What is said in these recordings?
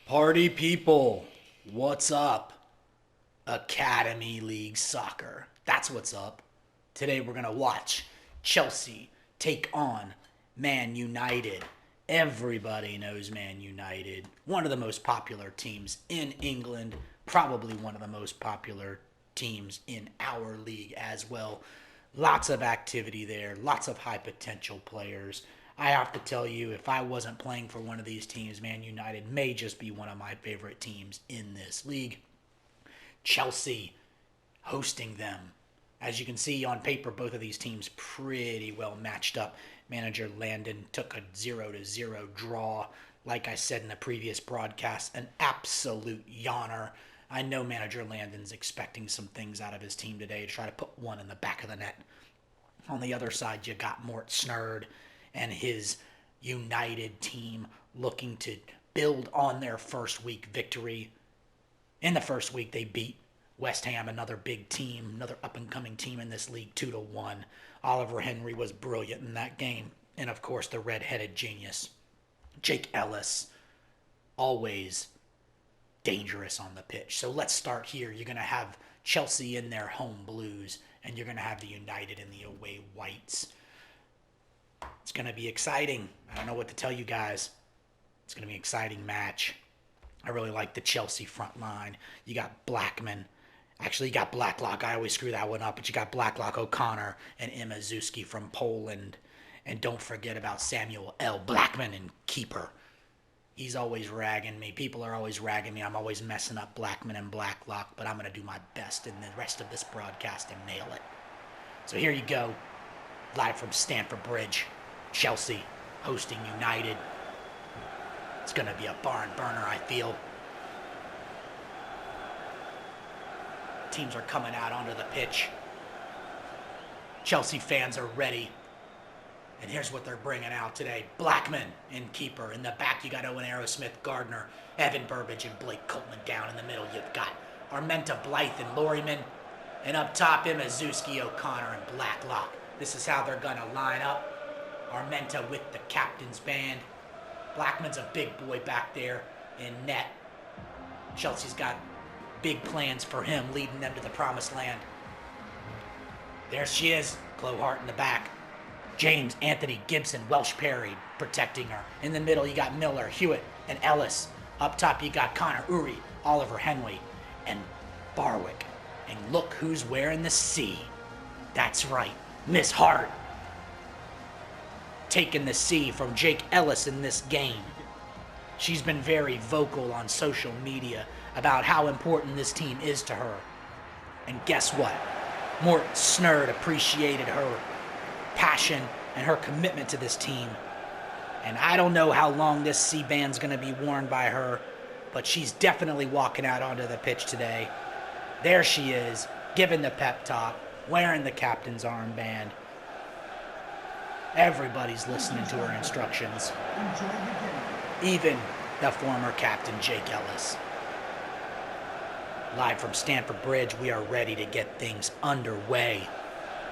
Party people, what's up? Academy League Soccer. That's what's up. Today we're going to watch Chelsea take on Man United. Everybody knows Man United. One of the most popular teams in England. Probably one of the most popular teams in our league as well. Lots of activity there, lots of high potential players. I have to tell you, if I wasn't playing for one of these teams, Man United may just be one of my favorite teams in this league. Chelsea hosting them. As you can see on paper, both of these teams pretty well matched up. Manager Landon took a 0-0 draw. Like I said in the previous broadcast, an absolute yawner. I know Manager Landon's expecting some things out of his team today to try to put one in the back of the net. On the other side, you got Mort Snerd and his United team looking to build on their first week victory. In the first week, they beat West Ham, another big team, another up-and-coming team in this league, 2-1. Oliver Henry was brilliant in that game. And, of course, the red-headed genius, Jake Ellis, always dangerous on the pitch. So let's start here. You're going to have Chelsea in their home blues, and you're going to have the United in the away whites. It's going to be exciting. I don't know what to tell you guys. It's going to be an exciting match. I really like the Chelsea front line. You got Blackman. Actually, you got Blacklock. I always screw that one up. But you got Blacklock, O'Connor, and Imazuski from Poland. And don't forget about Samuel L. Blackman and keeper. He's always ragging me. People are always ragging me. I'm always messing up Blackman and Blacklock. But I'm going to do my best in the rest of this broadcast and nail it. So here you go. Live from Stamford Bridge. Chelsea hosting United. It's going to be a barn burner, I feel. Teams are coming out onto the pitch. Chelsea fans are ready. And here's what they're bringing out today. Blackman in keeper. In the back, you got Owen Aerosmith, Gardner, Evan Burbage, and Blake Coleman. Down in the middle, you've got Armenta, Blythe, and Lorryman. And up top, Imazuski, O'Connor, and Blacklock. This is how they're going to line up. Armenta with the captain's band. Blackman's a big boy back there in net. Chelsea's got big plans for him, leading them to the promised land. There she is, Chloe Hart in the back. James, Anthony, Gibson, Welsh Perry protecting her. In the middle, you got Miller, Hewitt, and Ellis. Up top, you got Connor, Uri, Oliver Henry, and Barwick. And look who's wearing the C. That's right, Miss Hart. Taking the C from Jake Ellis in this game. She's been very vocal on social media about how important this team is to her. And guess what? Mort Snerd appreciated her passion and her commitment to this team. And I don't know how long this C-band's going to be worn by her, but she's definitely walking out onto the pitch today. There she is, giving the pep talk, wearing the captain's armband. Everybody's listening to her instructions. Even the former captain, Jake Ellis. Live from Stamford Bridge, we are ready to get things underway.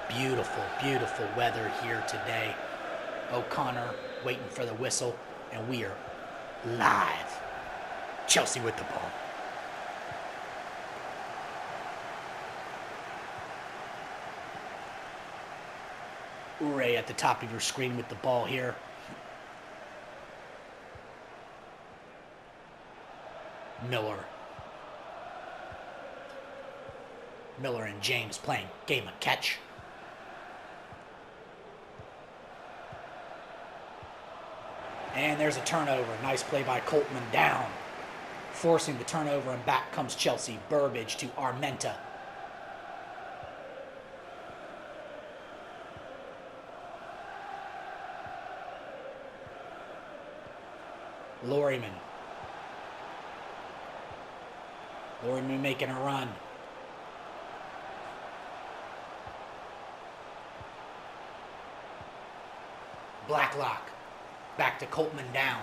Beautiful, beautiful weather here today. O'Connor waiting for the whistle, and we are live. Chelsea with the ball. Ure at the top of your screen with the ball here. Miller and James playing game of catch. And there's a turnover. Nice play by Coltman down. Forcing the turnover, and back comes Chelsea. Burbage to Armenta. Lorryman making a run. Blacklock. Back to Coltman down.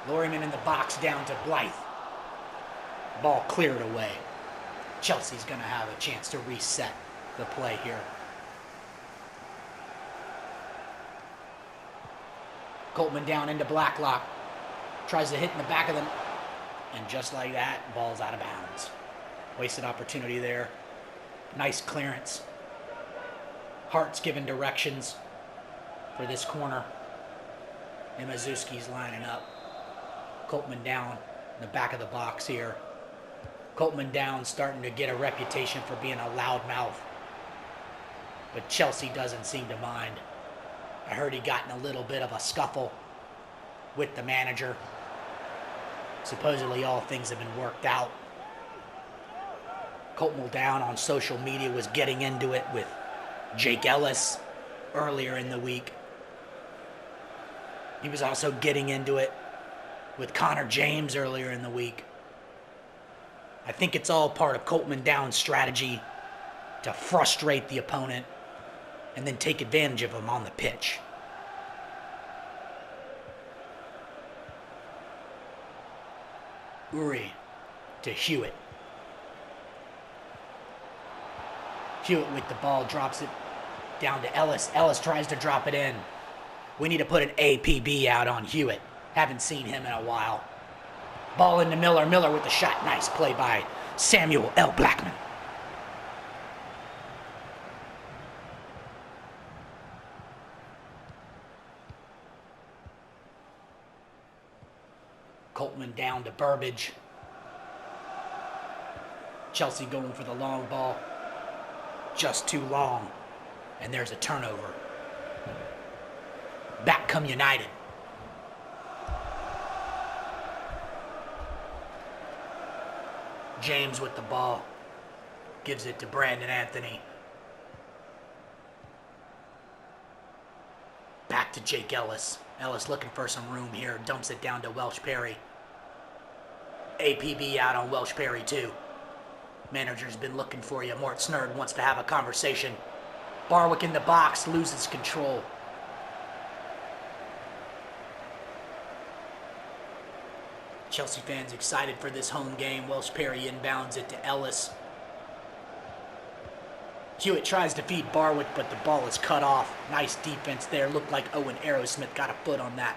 Lorryman in the box down to Blythe. Ball cleared away. Chelsea's going to have a chance to reset the play here. Coltman down into Blacklock. Tries to hit in the back of them. And just like that, ball's out of bounds. Wasted opportunity there. Nice clearance. Hart's giving directions for this corner. And Mazewski's lining up. Coltman down in the back of the box here. Coltman down, starting to get a reputation for being a loudmouth. But Chelsea doesn't seem to mind. I heard he got in a little bit of a scuffle with the manager. Supposedly all things have been worked out. Coltman down on social media was getting into it with Jake Ellis earlier in the week. He was also getting into it with Connor James earlier in the week. I think it's all part of Coltman Down's strategy to frustrate the opponent and then take advantage of him on the pitch. Uri to Hewitt. Hewitt with the ball, drops it down to Ellis. Ellis tries to drop it in. We need to put an APB out on Hewitt. Haven't seen him in a while. Ball into Miller. Miller with the shot. Nice play by Samuel L. Blackman. Coltman down to Burbage. Chelsea going for the long ball. Just too long. And there's a turnover. Back come United. James with the ball. Gives it to Brandon Anthony. Back to Jake Ellis. Ellis looking for some room here. Dumps it down to Welsh Perry. APB out on Welsh Perry too. Manager's been looking for you. Mort Snerd wants to have a conversation. Barwick in the box, loses control. Chelsea fans excited for this home game. Welsh Perry inbounds it to Ellis. Hewitt tries to feed Barwick, but the ball is cut off. Nice defense there. Looked like Owen Aerosmith got a foot on that.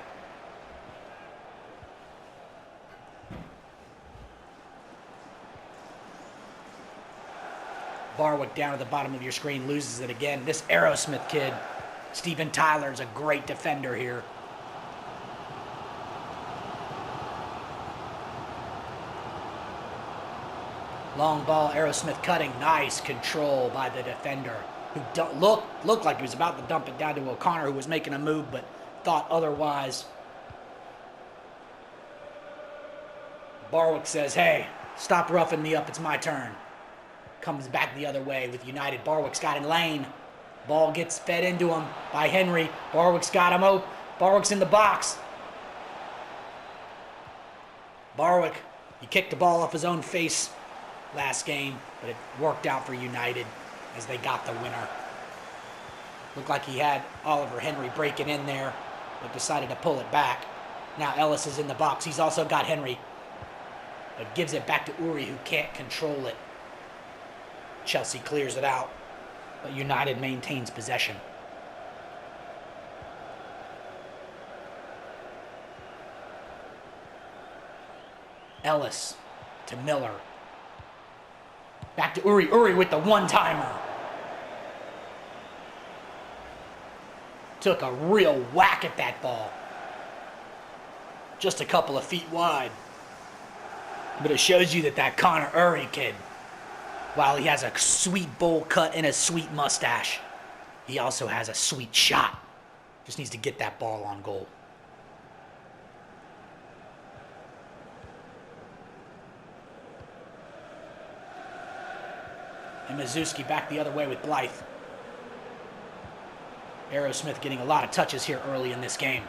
Barwick down at the bottom of your screen, loses it again. This Aerosmith kid, Steven Tyler's a great defender here. Long ball, Aerosmith cutting. Nice control by the defender, who looked like he was about to dump it down to O'Connor, who was making a move, but thought otherwise. Barwick says, hey, stop roughing me up, it's my turn. Comes back the other way with United. Barwick's got in lane. Ball gets fed into him by Henry. Barwick's got him out. Barwick's in the box. Barwick, he kicked the ball off his own face last game, but it worked out for United as they got the winner. Looked like he had Oliver Henry breaking in there, but decided to pull it back. Now Ellis is in the box. He's also got Henry, but gives it back to Uri, who can't control it. Chelsea clears it out, but United maintains possession. Ellis to Miller. Back to Uri. Uri with the one-timer. Took a real whack at that ball. Just a couple of feet wide. But it shows you that Connor Uri kid, while he has a sweet bowl cut and a sweet mustache, he also has a sweet shot. Just needs to get that ball on goal. And Mazewski back the other way with Blythe. Aerosmith getting a lot of touches here early in this game.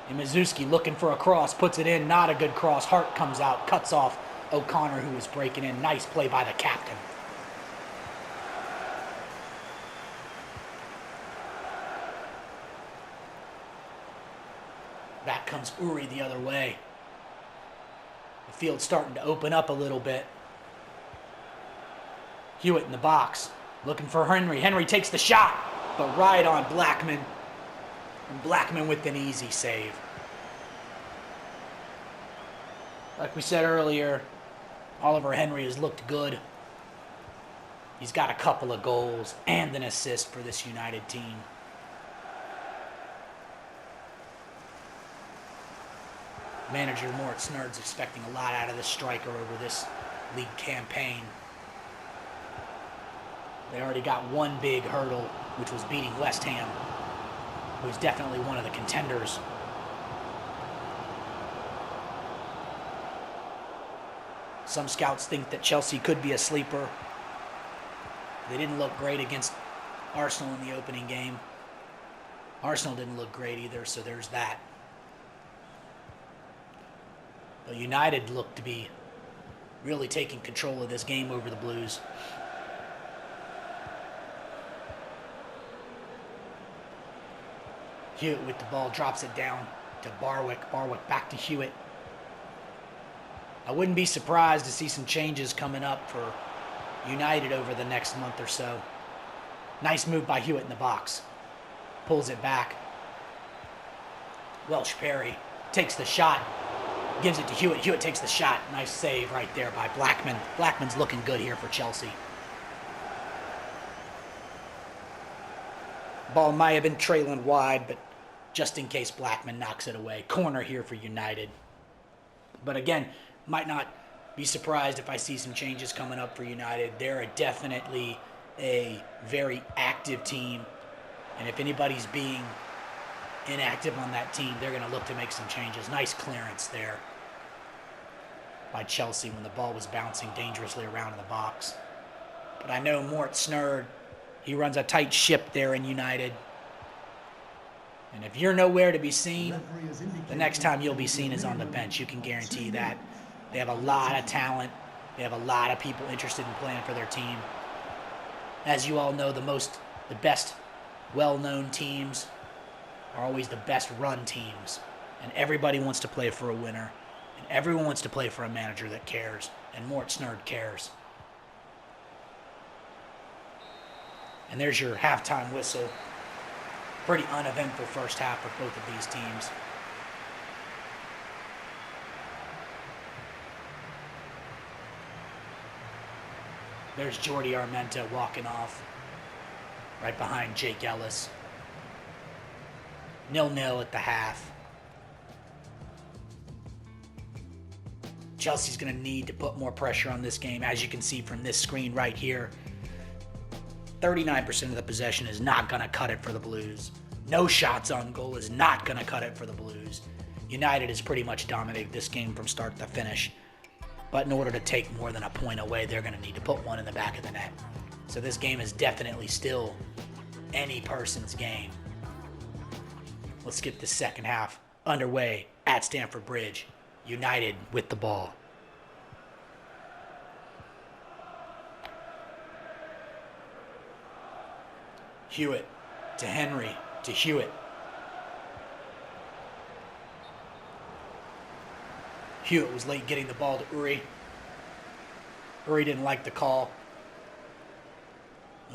And Mazewski looking for a cross, puts it in, not a good cross. Hart comes out, cuts off O'Connor, who was breaking in. Nice play by the captain. Back comes Uri the other way. The field's starting to open up a little bit. Hewitt in the box, looking for Henry. Henry takes the shot. but right on Blackman. And Blackman with an easy save. Like we said earlier, Oliver Henry has looked good. He's got a couple of goals and an assist for this United team. Manager Moritz Snerd's expecting a lot out of this striker over this league campaign. They already got one big hurdle, which was beating West Ham, who's definitely one of the contenders. Some scouts think that Chelsea could be a sleeper. They didn't look great against Arsenal in the opening game. Arsenal didn't look great either, so there's that. But United looked to be really taking control of this game over the Blues. Hewitt with the ball, drops it down to Barwick. Barwick back to Hewitt. I wouldn't be surprised to see some changes coming up for United over the next month or so. Nice move by Hewitt in the box. Pulls it back. Welsh Perry takes the shot. Gives it to Hewitt. Hewitt takes the shot. Nice save right there by Blackman. Blackman's looking good here for Chelsea. Ball might have been trailing wide, but just in case Blackman knocks it away. Corner here for United. But again, might not be surprised if I see some changes coming up for United. They're definitely a very active team. And if anybody's being inactive on that team, they're going to look to make some changes. Nice clearance there by Chelsea when the ball was bouncing dangerously around in the box. But I know Moritz Snerd, he runs a tight ship there in United. And if you're nowhere to be seen, the next time you'll be seen is on the bench. You can guarantee that. They have a lot of talent. They have a lot of people interested in playing for their team. As you all know, the best well-known teams are always the best run teams. And everybody wants to play for a winner. And everyone wants to play for a manager that cares. And Moritz Snerd cares. And there's your halftime whistle. Pretty uneventful first half for both of these teams. There's Jordi Armenta walking off right behind Jake Ellis. 0-0 at the half. Chelsea's going to need to put more pressure on this game. As you can see from this screen right here, 39% of the possession is not going to cut it for the Blues. No shots on goal is not going to cut it for the Blues. United has pretty much dominated this game from start to finish. But in order to take more than a point away, they're going to need to put one in the back of the net. So this game is definitely still any person's game. Let's get the second half underway at Stamford Bridge. United with the ball. Hewitt to Henry to Hewitt. Hewitt was late getting the ball to Uri. Uri didn't like the call.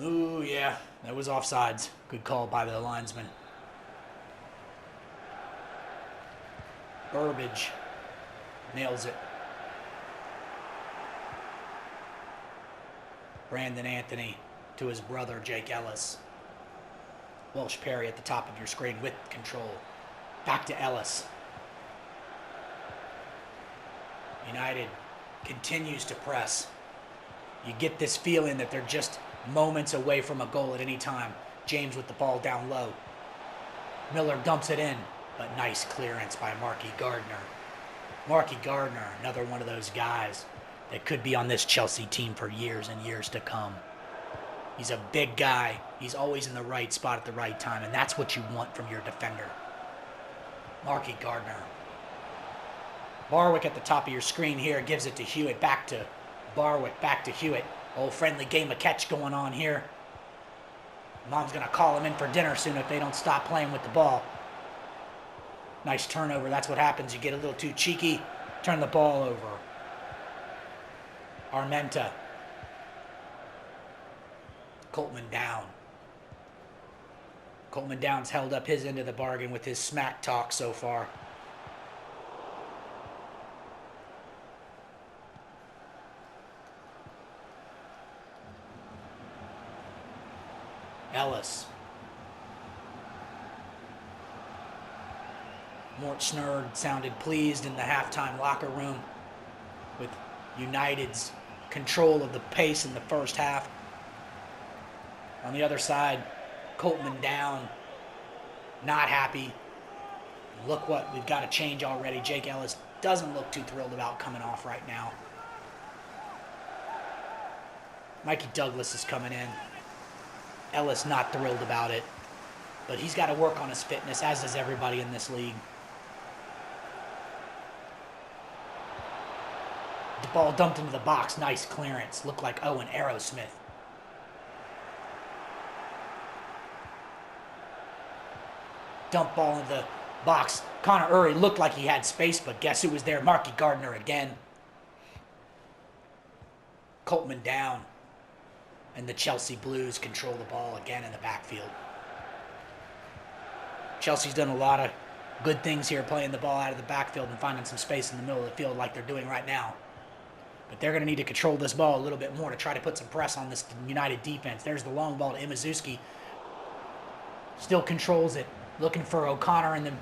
Ooh, yeah, that was offsides. Good call by the linesman. Burbage nails it. Brandon Anthony to his brother, Jake Ellis. Welsh Perry at the top of your screen with control. Back to Ellis. United continues to press. You get this feeling that they're just moments away from a goal at any time. James with the ball down low. Miller dumps it in, but nice clearance by Marky Gardner. Marky Gardner, another one of those guys that could be on this Chelsea team for years and years to come. He's a big guy. He's always in the right spot at the right time, and that's what you want from your defender. Marky Gardner. Barwick at the top of your screen here gives it to Hewitt. Back to Barwick. Back to Hewitt. Old friendly game of catch going on here. Mom's going to call him in for dinner soon if they don't stop playing with the ball. Nice turnover. That's what happens. You get a little too cheeky. Turn the ball over. Armenta. Coltman down. Coleman Downs held up his end of the bargain with his smack talk so far. Ellis. Mort Schnurr sounded pleased in the halftime locker room with United's control of the pace in the first half. On the other side, Coleman down, not happy. Look what, we've got to change already. Jake Ellis doesn't look too thrilled about coming off right now. Mikey Douglas is coming in. Ellis not thrilled about it, but he's got to work on his fitness, as does everybody in this league. The ball dumped into the box. Nice clearance. Looked like Owen Aerosmith. Dump ball into the box. Connor Urey looked like he had space, but guess who was there? Marky Gardner again. Coltman down. And the Chelsea Blues control the ball again in the backfield. Chelsea's done a lot of good things here, playing the ball out of the backfield and finding some space in the middle of the field like they're doing right now. But they're going to need to control this ball a little bit more to try to put some press on this United defense. There's the long ball to Imazuski. Still controls it. Looking for O'Connor in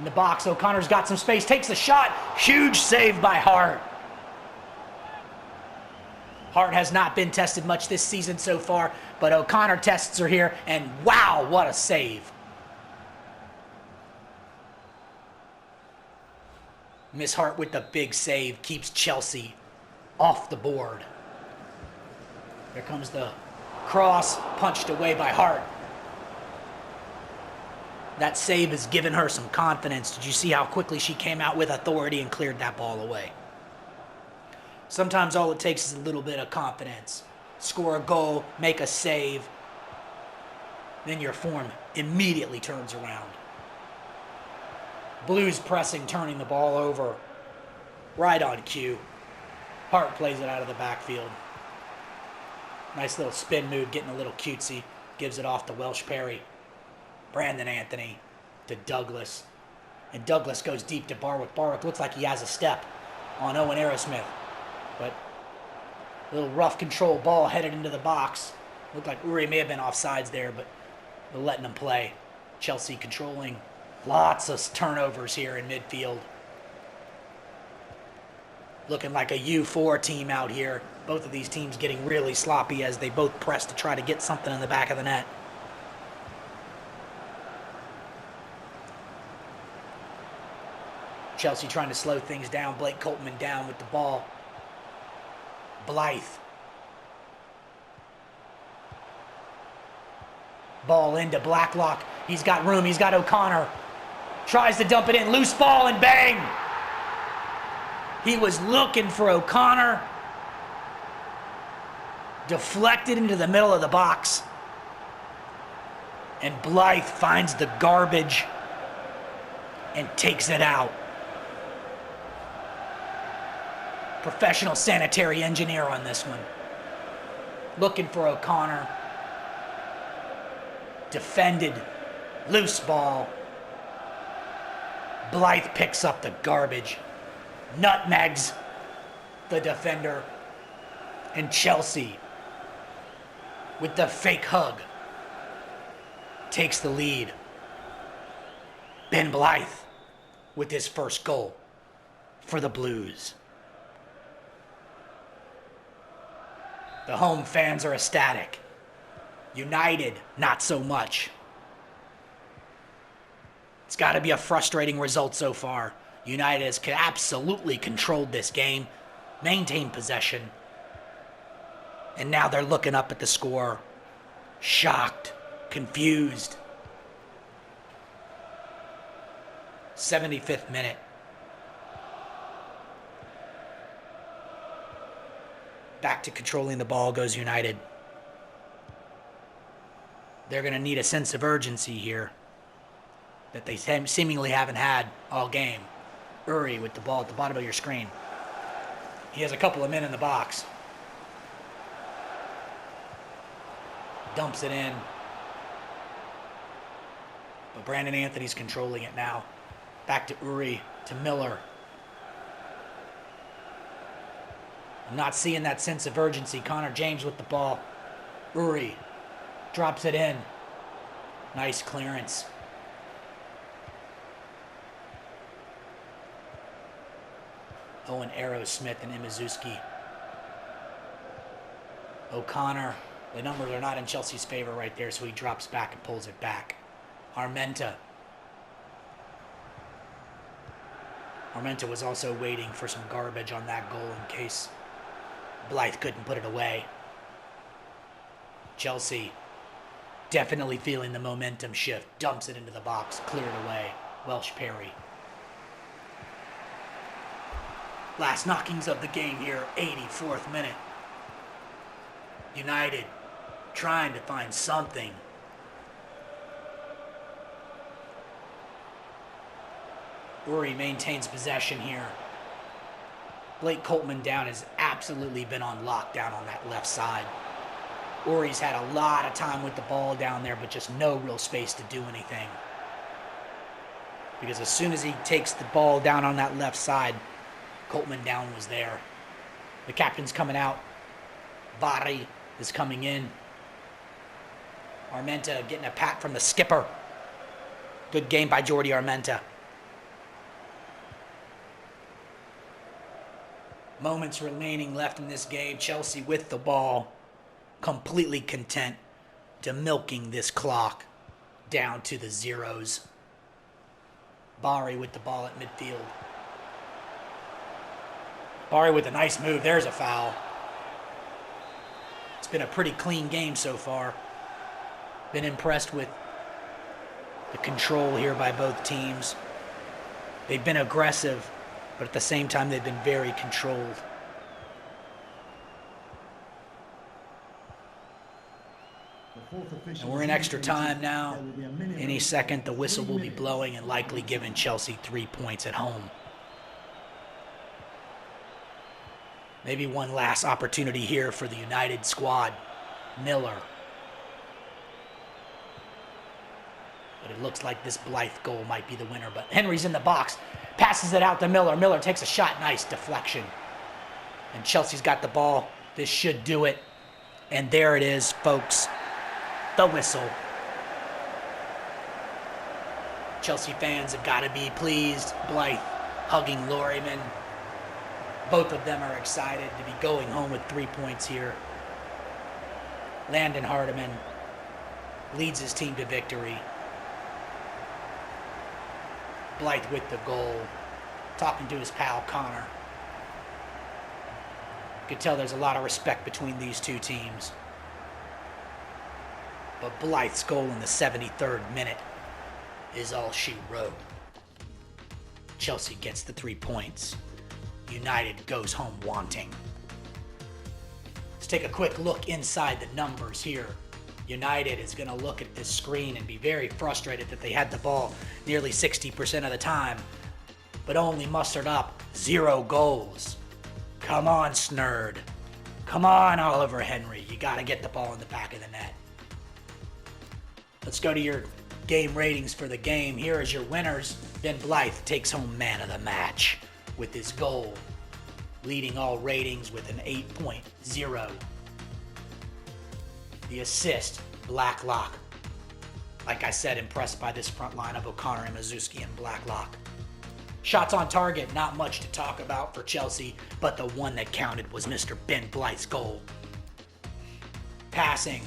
the box. O'Connor's got some space. Takes the shot. Huge save by Hart. Hart has not been tested much this season so far, but O'Connor tests are here, and wow, what a save. Miss Hart with the big save keeps Chelsea off the board. Here comes the cross, punched away by Hart. That save has given her some confidence. Did you see how quickly she came out with authority and cleared that ball away? Sometimes all it takes is a little bit of confidence. Score a goal, make a save, then your form immediately turns around. Blues pressing, turning the ball over. Right on cue. Hart plays it out of the backfield. Nice little spin move, getting a little cutesy. Gives it off to Welsh Perry. Brandon Anthony to Douglas. And Douglas goes deep to Barwick. Barwick looks like he has a step on Owen Aerosmith. But a little rough control ball headed into the box. Looked like Uri may have been offsides there, but they're letting him play. Chelsea controlling. Lots of turnovers here in midfield. Looking like a U4 team out here. Both of these teams getting really sloppy as they both press to try to get something in the back of the net. Chelsea trying to slow things down. Blake Coltman down with the ball. Blythe. Ball into Blacklock. He's got room. He's got O'Connor. Tries to dump it in. Loose ball and bang! He was looking for O'Connor. Deflected into the middle of the box. And Blythe finds the garbage and takes it out. Professional sanitary engineer on this one. Looking for O'Connor. Defended. Loose ball. Blythe picks up the garbage. Nutmegs the defender. And Chelsea, with the fake hug, takes the lead. Ben Blythe with his first goal for the Blues. The home fans are ecstatic. United, not so much. It's got to be a frustrating result so far. United has absolutely controlled this game, maintained possession, and now they're looking up at the score, shocked, confused. 75th minute. Back to controlling the ball goes United. They're going to need a sense of urgency here that they seemingly haven't had all game. Uri with the ball at the bottom of your screen. He has a couple of men in the box. Dumps it in. But Brandon Anthony's controlling it now. Back to Uri, to Miller. I'm not seeing that sense of urgency. Connor James with the ball. Uri drops it in. Nice clearance. Owen Aerosmith and Imazuski. O'Connor. The numbers are not in Chelsea's favor right there, so he drops back and pulls it back. Armenta. Armenta was also waiting for some garbage on that goal in case Blythe couldn't put it away. Chelsea definitely feeling the momentum shift. Dumps it into the box. Cleared away. Welsh Perry. Last knockings of the game here. 84th minute. United trying to find something. Uri maintains possession here. Blake Coltman down has absolutely been on lockdown on that left side. Uri's had a lot of time with the ball down there, but just no real space to do anything. Because as soon as he takes the ball down on that left side, Coltman down was there. The captain's coming out. Bari is coming in. Armenta getting a pat from the skipper. Good game by Jordi Armenta. Moments remaining left in this game. Chelsea with the ball, completely content to milking this clock down to the zeros. Bari with the ball at midfield. Bari with a nice move. There's a foul. It's been a pretty clean game so far. Been impressed with the control here by both teams. They've been aggressive, but at the same time, they've been very controlled. And we're in extra time now. Any second, the whistle will be blowing and likely giving Chelsea 3 points at home. Maybe one last opportunity here for the United squad. Miller. But it looks like this Blythe goal might be the winner. But Henry's in the box. Passes it out to Miller. Miller takes a shot. Nice deflection. And Chelsea's got the ball. This should do it. And there it is, folks. The whistle. Chelsea fans have got to be pleased. Blythe hugging Lorryman. Both of them are excited to be going home with 3 points here. Landon Hardiman leads his team to victory. Blythe with the goal, talking to his pal Connor. You could tell there's a lot of respect between these two teams. But Blythe's goal in the 73rd minute is all she wrote. Chelsea gets the 3 points. United goes home wanting. Let's take a quick look inside the numbers here. United is going to look at this screen and be very frustrated that they had the ball nearly 60% of the time, but only mustered up 0 goals. Come on, Snurd. Come on, Oliver Henry. You got to get the ball in the back of the net. Let's go to your game ratings for the game. Here is your winners. Ben Blythe takes home man of the match with his goal, leading all ratings with an 8.0. The assist, Blacklock. Like I said, impressed by this front line of O'Connor, Imazuski, and Blacklock. Shots on target, not much to talk about for Chelsea, but the one that counted was Mr. Ben Blythe's goal. Passing.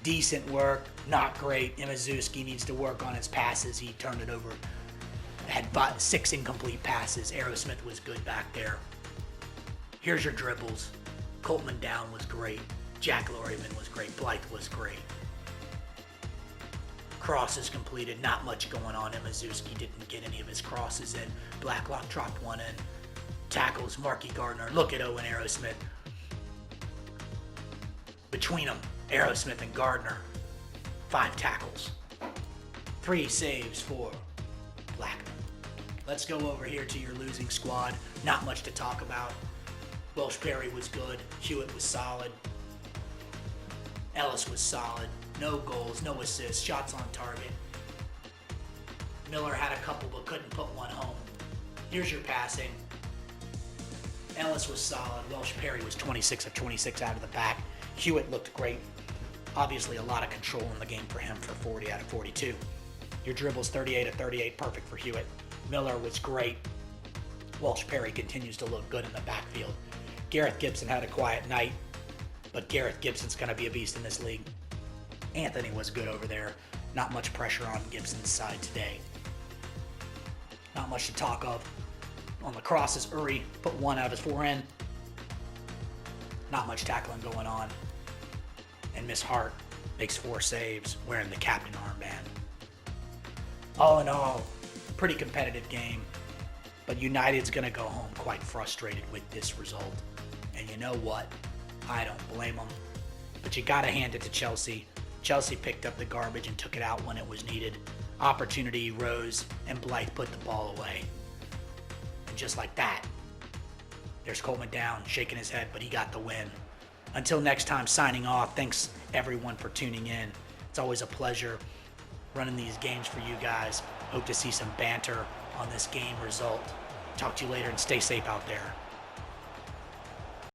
Decent work, not great. Imazuski needs to work on his passes. He turned it over. Had 6 incomplete passes. Aerosmith was good back there. Here's your dribbles. Coltman down was great. Jack Lorryman was great. Blythe was great. Crosses completed. Not much going on. Imazuski didn't get any of his crosses in. Blacklock dropped one in. Tackles, Marky Gardner. Look at Owen Aerosmith. Between them, Aerosmith and Gardner, 5 tackles. 3 saves for Blackman. Let's go over here to your losing squad. Not much to talk about. Welsh Perry was good. Hewitt was solid. Ellis was solid. no goals, no assists, shots on target. Miller had a couple but couldn't put one home. Here's your passing. Ellis was solid. Welsh Perry was 26 of 26 out of the pack. Hewitt looked great. Obviously a lot of control in the game for him for 40 out of 42. Your dribbles 38 of 38, perfect for Hewitt. Miller was great. Welsh Perry continues to look good in the backfield. Gareth Gibson had a quiet night, but Gareth Gibson's going to be a beast in this league. Anthony was good over there. Not much pressure on Gibson's side today. Not much to talk of. On the crosses, Uri put one out of his forehand. Not much tackling going on. And Miss Hart makes 4 saves wearing the captain armband. All in all, pretty competitive game. But United's going to go home quite frustrated with this result. And you know what? I don't blame them. But you got to hand it to Chelsea. Chelsea picked up the garbage and took it out when it was needed. Opportunity rose, and Blythe put the ball away. And just like that, there's Coleman down, shaking his head, but he got the win. Until next time, signing off. Thanks, everyone, for tuning in. It's always a pleasure running these games for you guys. Hope to see some banter on this game result. Talk to you later, and stay safe out there.